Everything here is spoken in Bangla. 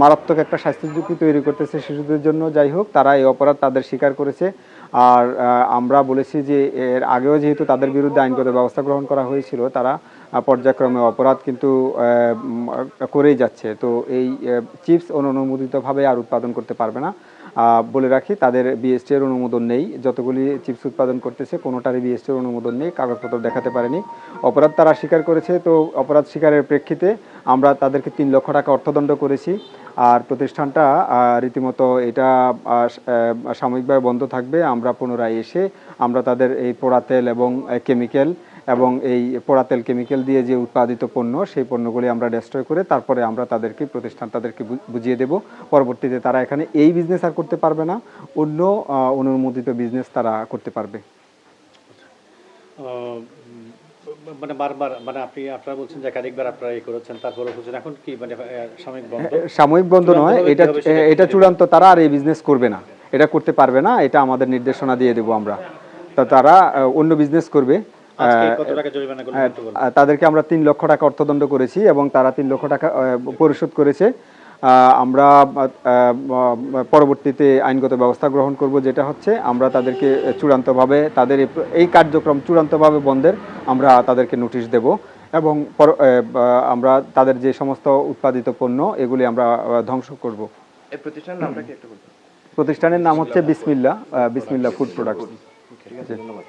মারাত্মক একটা স্বাস্থ্য ঝুঁকি তৈরি করতেছে শিশুদের জন্য। যাই হোক, তারা এই অপরাধ তাদের স্বীকার করেছে। আর আমরা বলেছি যে এর আগেও যেহেতু তাদের বিরুদ্ধে আইনগত ব্যবস্থা গ্রহণ করা হয়েছিল, তারা পর্যায়ক্রমে অপরাধ কিন্তু করেই যাচ্ছে। তো এই চিপস অননুমোদিতভাবে আর উৎপাদন করতে পারবে না। বলে রাখি, তাদের বিএসটি এর অনুমোদন নেই। যতগুলি চিপস উৎপাদন করতেছে কোনোটারই বিএসটি এর অনুমোদন নেই, কাগজপত্র দেখাতে পারেনি। অপরাধ তারা স্বীকার করেছে। তো অপরাধ স্বীকারের প্রেক্ষিতে আমরা তাদেরকে ৩ লক্ষ টাকা অর্থদণ্ড করেছি। আর প্রতিষ্ঠানটা রীতিমতো এটা সাময়িকভাবে বন্ধ থাকবে। আমরা পুনরায় এসে আমরা তাদের এই পোড়া তেল এবং কেমিক্যাল এবং এই পোড়া তেল কেমিক্যাল দিয়ে যে উৎপাদিত পণ্য, সেই পণ্যগুলি আমরা ডেস্ট্রয় করে তারপরে আমরা তাদেরকে বুঝিয়ে দেব। পরবর্তীতে তারা এখানে এই বিজনেস আর করতে পারবে না, অন্য অনুমোদিত বিজনেস তারা করতে পারবে। মানে বারবার মানে আপনারা বলছেন যে একাধিকবার আপনারা করেছেন, তারপরে বলছেন এখন কি মানে সাময়িক বন্ধ? সাময়িক বন্ধ নয়, এটা চূড়ান্ত। তারা আর এই বিজনেস করবে না, এটা করতে পারবে না, এটা আমাদের নির্দেশনা দিয়ে দেব আমরা। তো তারা অন্য বিজনেস করবে। তাদেরকে আমরা ৩ লক্ষ টাকা অর্থদণ্ড করেছি এবং তারা 3 লক্ষ টাকা পরিশোধ করেছে। আমরা পরবর্তীতে আইনগত ব্যবস্থা গ্রহণ করব, যেটা হচ্ছে আমরা তাদেরকে চূড়ান্তভাবে তাদের এই কার্যক্রম চূড়ান্তভাবে বন্ধের আমরা তাদেরকে নোটিশ দেব এবং আমরা তাদের যে সমস্ত উৎপাদিত পণ্য এগুলি আমরা ধ্বংস করব। এই প্রতিষ্ঠানের নামটা কি একটু বলবেন? প্রতিষ্ঠানের নাম হচ্ছে বিসমিল্লাহ ফুড প্রোডাক্টস। ঠিক আছে, ধন্যবাদ।